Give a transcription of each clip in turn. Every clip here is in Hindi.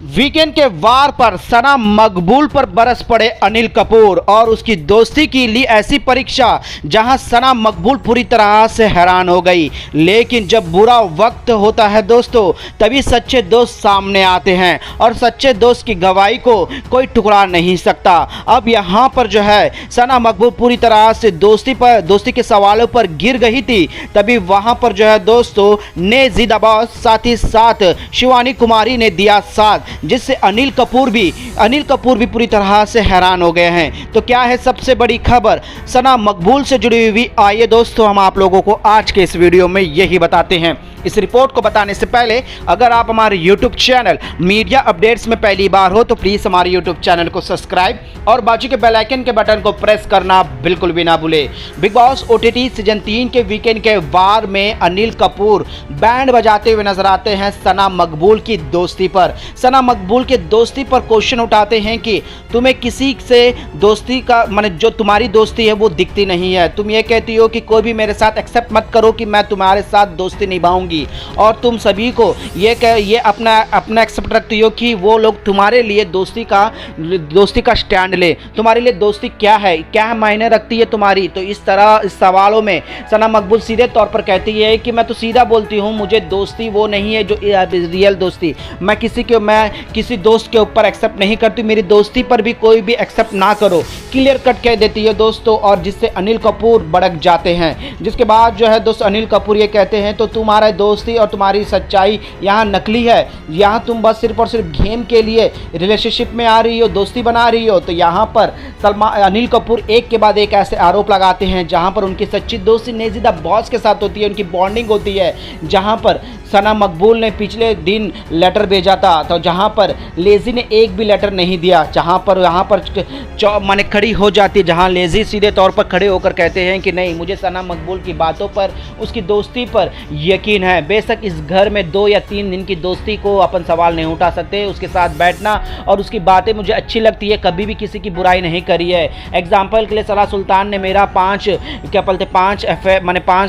वीकेंड के वार पर सना मकबूल पर बरस पड़े अनिल कपूर और उसकी दोस्ती की ली ऐसी परीक्षा जहां सना मकबूल पूरी तरह से हैरान हो गई। लेकिन जब बुरा वक्त होता है दोस्तों, तभी सच्चे दोस्त सामने आते हैं और सच्चे दोस्त की गवाही को कोई टुकरा नहीं सकता। अब यहां पर जो है सना मकबूल पूरी तरह से दोस्ती के सवालों पर गिर गई थी, तभी वहां पर जो है दोस्तों ने जिद अब्बास साथ ही साथ शिवानी कुमारी ने दिया साथ, जिससे अनिल कपूर भी पूरी तरह से हैरान हो गए हैं। तो क्या है सबसे बड़ी खबर सना मकबूल से जुड़ी हुई, आइए दोस्तों हम आप लोगों को आज के इस वीडियो में यही बताते हैं। इस रिपोर्ट को बताने से पहले अगर आप हमारे YouTube चैनल मीडिया अपडेट्स में पहली बार हो तो प्लीज़ हमारे YouTube चैनल को सब्सक्राइब और बाजू के बेल आइकन के बटन को प्रेस करना बिल्कुल भी ना भूले। बिग बॉस OTT सीजन 3 के वीकेंड के वार में अनिल कपूर बैंड बजाते हुए नजर आते हैं सना मकबूल की दोस्ती पर। सना मकबूल के दोस्ती पर क्वेश्चन उठाते हैं कि तुम्हें किसी से दोस्ती का माने जो तुम्हारी दोस्ती है वो दिखती नहीं है। तुम ये कहती हो कि कोई भी मेरे साथ एक्सेप्ट मत करो कि मैं तुम्हारे साथ दोस्ती निभाऊंगी, और तुम सभी को ये अपना एक्सेप्ट रखती हो कि वो लोग तुम्हारे लिए दोस्ती का स्टैंड ले। तुम्हारे लिए दोस्ती क्या है, क्या मायने रखती है तुम्हारी। तो इस तरह इस सवालों में सना मकबूल सीधे तौर पर कहती है कि मैं तो सीधा बोलती हूँ, मुझे दोस्ती वो नहीं है जो रियल दोस्ती। मैं किसी दोस्त के ऊपर एक्सेप्ट नहीं करती, मेरी दोस्ती पर भी कोई भी एक्सेप्ट ना करो, क्लियर कट कह देती है दोस्तों। और जिससे अनिल कपूर भड़क जाते हैं। जिसके बाद जो है दोस्त अनिल कपूर ये कहते हैं तो तुम्हारा दोस्ती और तुम्हारी सच्चाई यहाँ नकली है, यहाँ तुम बस सिर्फ और सिर्फ गेम के लिए रिलेशनशिप में आ रही हो, दोस्ती बना रही हो। तो यहाँ पर अनिल कपूर एक के बाद एक ऐसे आरोप लगाते हैं जहाँ पर उनकी सच्ची दोस्ती नेजिद अब्बास के साथ होती है, उनकी बॉन्डिंग होती है। जहाँ पर सना मकबूल ने पिछले दिन लेटर भेजा था, तो जहाँ पर लेजी ने एक भी लेटर नहीं दिया, जहाँ पर यहाँ पर माने खड़ी हो जाती है, जहाँ लेजी सीधे तौर पर खड़े होकर कहते हैं कि नहीं, मुझे सना मकबूल की बातों पर, उसकी दोस्ती पर यकीन है। बेशक इस घर में 2 या 3 दिन की दोस्ती को अपन सवाल नहीं उठा सकते, उसके साथ बैठना और उसकी बातें मुझे अच्छी लगती है, कभी भी किसी की बुराई नहीं करी है। एग्जाम्पल के लिए सना सुल्तान ने मेरा 5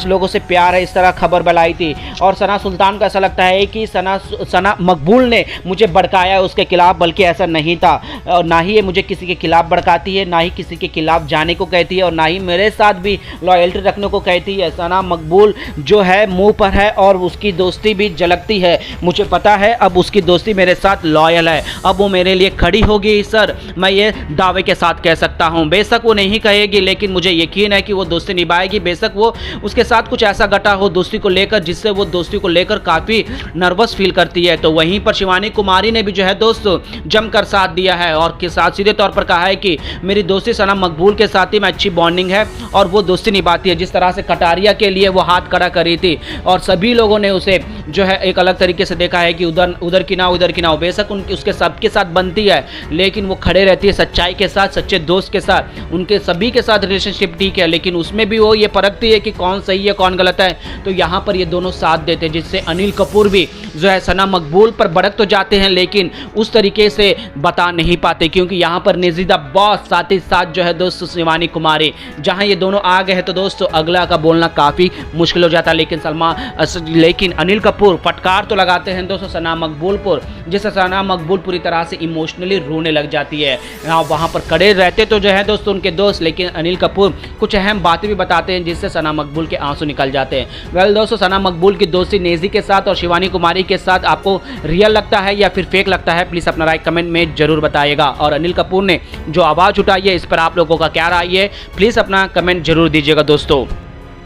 लोगों से प्यार है इस तरह खबर बनाई थी, और सना सुल्तान को ऐसा लगता है कि सना मकबूल ने मुझे भड़काया उसके खिलाफ, बल्कि ऐसा नहीं था। और ना ही ये मुझे किसी के खिलाफ भड़काती है, ना ही किसी के खिलाफ जाने को कहती है, और ना ही मेरे साथ भी लॉयल्टी रखने को कहती है। सना मकबूल जो है मुंह पर है और उसकी दोस्ती भी झलकती है, मुझे पता है। अब उसकी दोस्ती मेरे साथ लॉयल है, अब वो मेरे लिए खड़ी होगी सर, मैं ये दावे के साथ कह सकता हूँ। बेशक वो नहीं कहेगी, लेकिन मुझे यकीन है कि वो दोस्ती निभाएगी। बेशक वो उसके साथ कुछ ऐसा घटा हो दोस्ती को लेकर जिससे वो दोस्ती को लेकर काफ़ी नर्वस फील करती है। तो वहीं पर शिवानी कुमारी ने भी जो है दोस्तों जमकर साथ दिया है और के साथ सीधे तौर पर कहा है कि मेरी दोस्ती सना मकबूल के साथ ही में अच्छी बॉन्डिंग है और वो दोस्ती निभाती है। जिस तरह से कटारिया के लिए वो हाथ खड़ा करी थी और सभी लोगों ने उसे जो है एक अलग तरीके से देखा है कि उधर की ना हो। बेशक उसके सबके साथ बनती है, लेकिन वो खड़े रहती है सच्चाई के साथ, सच्चे दोस्त के साथ। उनके सभी के साथ रिलेशनशिप ठीक है, लेकिन उसमें भी वो ये परखती है कि कौन सही है कौन गलत है। तो यहाँ पर ये दोनों साथ देते हैं, जिससे अनिल कपूर भी जो है सना मकबूल पर भड़क तो जाते हैं, लेकिन उस तरीके से बता नहीं पाते, क्योंकि यहाँ पर नेजिद अब्बास साथ ही साथ जो है दोस्तों शिवानी कुमारी, जहाँ ये दोनों आ गए हैं तो दोस्तों अगला का बोलना काफ़ी मुश्किल हो जाता है। लेकिन अनिल कपूर फटकार तो लगाते हैं दोस्तों सना मकबूल पर, जिससे सना मकबूल पूरी तरह से इमोशनली रोने लग जाती है। वहाँ पर खड़े रहते तो जो है दोस्तों उनके दोस्त, लेकिन अनिल कपूर कुछ अहम बातें भी बताते हैं जिससे सना मकबूल के आंसू निकल जाते हैं। वेल दोस्तों, सना मकबूल की दोस्ती नेजी के साथ और शिवानी कुमारी के साथ आपको रियल लगता है या फिर फेक लगता है, प्लीज़ अपना राय कमेंट में जरूर बताइएगा। और अनिल कपूर ने जो आवाज़ उठाई है इस पर आप लोगों का क्या राय है, प्लीज़ अपना कमेंट जरूर दीजिएगा दोस्तों।